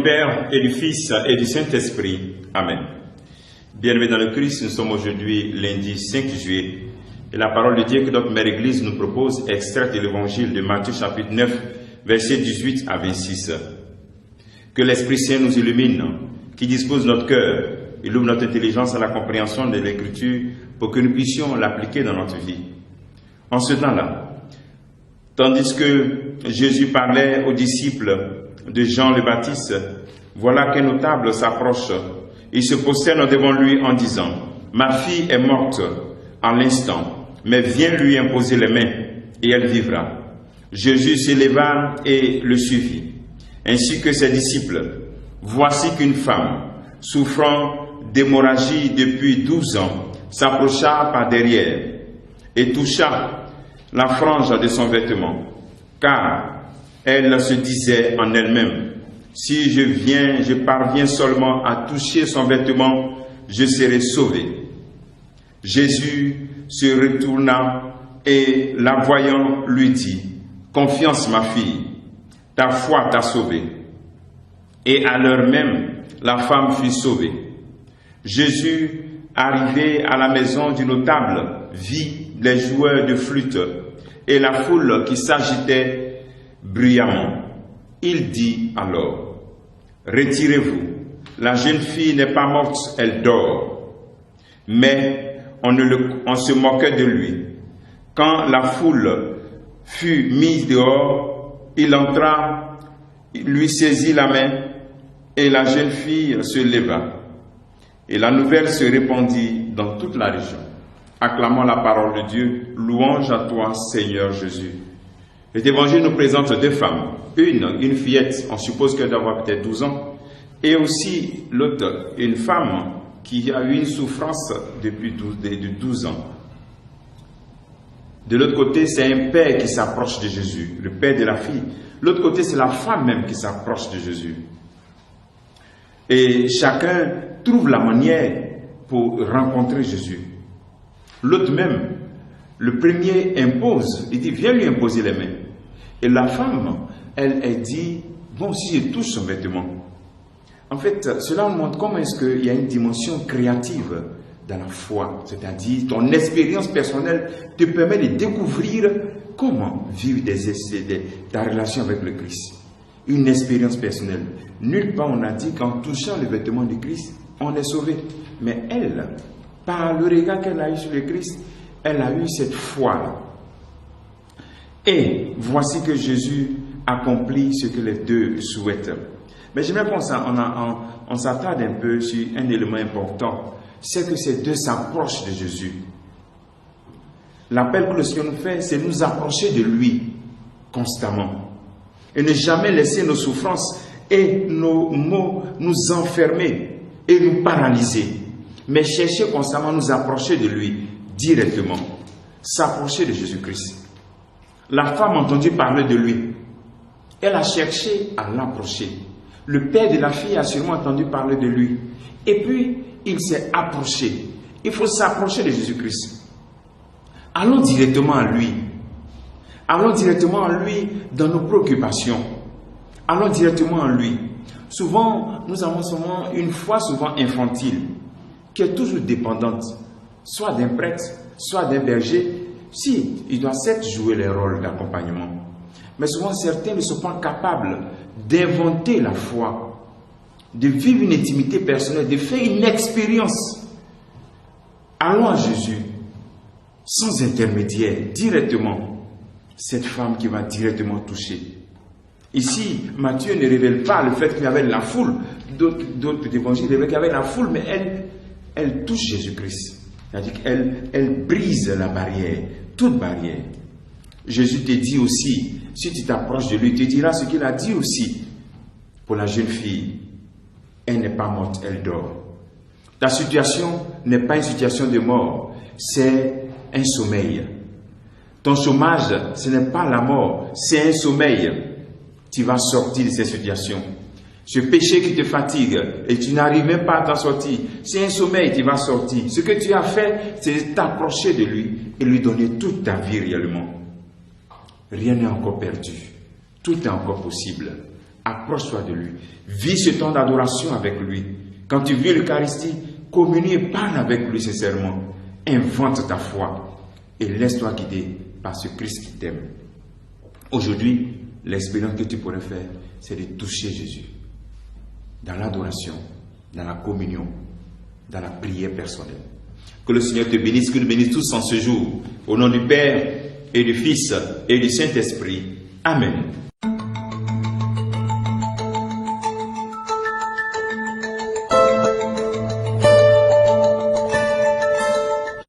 du Père et du Fils et du Saint-Esprit. Amen. Bien-aimés dans le Christ, nous sommes aujourd'hui lundi 5 juillet et la parole de Dieu que notre Mère Église nous propose est extraite de l'évangile de Matthieu chapitre 9, versets 18 à 26. Que l'Esprit Saint nous illumine, qui dispose notre cœur et ouvre notre intelligence à la compréhension de l'Écriture pour que nous puissions l'appliquer dans notre vie. En ce temps-là, tandis que Jésus parlait aux disciples de Jean le Baptiste, voilà qu'un notable s'approche. Il se prosterne devant lui en disant: « Ma fille est morte en l'instant, mais viens lui imposer les mains, et elle vivra. » Jésus s'éleva et le suivit, ainsi que ses disciples. Voici qu'une femme, souffrant d'hémorragie depuis 12 ans, s'approcha par derrière et toucha la frange de son vêtement, car elle se disait en elle-même: si je parviens seulement à toucher son vêtement, je serai sauvé. Jésus se retourna et, la voyant, lui dit: confiance, ma fille, ta foi t'a sauvée. Et à l'heure même, la femme fut sauvée. Jésus, arrivé à la maison du notable, vit les joueurs de flûte et la foule qui s'agitait bruyamment. Il dit alors: retirez-vous, la jeune fille n'est pas morte, elle dort. Mais on se moquait de lui. Quand la foule fut mise dehors, il entra, lui saisit la main, et la jeune fille se leva. Et la nouvelle se répandit dans toute la région. Acclamons la parole de Dieu. Louange à toi, Seigneur Jésus. Cet évangile nous présente deux femmes. Une fillette, on suppose qu'elle doit avoir peut-être 12 ans, et aussi l'autre, une femme qui a eu une souffrance depuis 12 ans. De l'autre côté, c'est un père qui s'approche de Jésus, le père de la fille. L'autre côté, c'est la femme même qui s'approche de Jésus. Et chacun trouve la manière pour rencontrer Jésus. L'autre même, le premier impose, il dit: viens lui imposer les mains. Et la femme, elle dit: bon, si je touche son vêtement. En fait, cela nous montre comment est-ce qu'il y a une dimension créative dans la foi. C'est-à-dire, ton expérience personnelle te permet de découvrir comment vivre ta relation avec le Christ. Une expérience personnelle. Nulle part on a dit qu'en touchant le vêtement du Christ, on est sauvé. Mais elle, par le regard qu'elle a eu sur le Christ, elle a eu cette foi-là. Et voici que Jésus accomplit ce que les deux souhaitent. Mais j'aimerais qu'on s'attarde un peu sur un élément important, c'est que ces deux s'approchent de Jésus. L'appel que le Seigneur nous fait, c'est nous approcher de lui constamment. Et ne jamais laisser nos souffrances et nos maux nous enfermer et nous paralyser. Mais chercher constamment nous approcher de lui directement. S'approcher de Jésus-Christ. La femme a entendu parler de lui. Elle a cherché à l'approcher. Le père de la fille a sûrement entendu parler de lui. Et puis, il s'est approché. Il faut s'approcher de Jésus-Christ. Allons directement à lui. Allons directement à lui dans nos préoccupations. Allons directement à lui. Souvent, nous avons souvent une foi souvent infantile, qui est toujours dépendante, soit d'un prêtre, soit d'un berger. Si, il doit certes jouer les rôles d'accompagnement. Mais souvent, certains ne sont pas capables d'inventer la foi, de vivre une intimité personnelle, de faire une expérience. Allons à Jésus, sans intermédiaire, directement. Cette femme qui va directement toucher. Ici, Matthieu ne révèle pas le fait qu'il y avait la foule. D'autres évangiles révèlent qu'il y avait la foule, mais elle touche Jésus-Christ. C'est-à-dire qu'elle brise la barrière, toute barrière. Jésus te dit aussi, si tu t'approches de lui, il te dira ce qu'il a dit aussi pour la jeune fille. Elle n'est pas morte, elle dort. Ta situation n'est pas une situation de mort, c'est un sommeil. Ton chômage, ce n'est pas la mort, c'est un sommeil. Tu vas sortir de cette situation. Ce péché qui te fatigue et tu n'arrives même pas à t'en sortir, c'est un sommeil, tu vas sortir. Ce que tu as fait, c'est t'approcher de lui et lui donner toute ta vie réellement. Rien n'est encore perdu. Tout est encore possible. approche-toi de lui. Vis ce temps d'adoration avec lui. Quand tu vis l'Eucharistie, communie et parle avec lui sincèrement. Invente ta foi et laisse-toi guider par ce Christ qui t'aime. Aujourd'hui, l'expérience que tu pourrais faire, c'est de toucher Jésus dans l'adoration, dans la communion, dans la prière personnelle. Que le Seigneur te bénisse, que nous bénisse tous en ce jour. Au nom du Père et du Fils et du Saint-Esprit. Amen.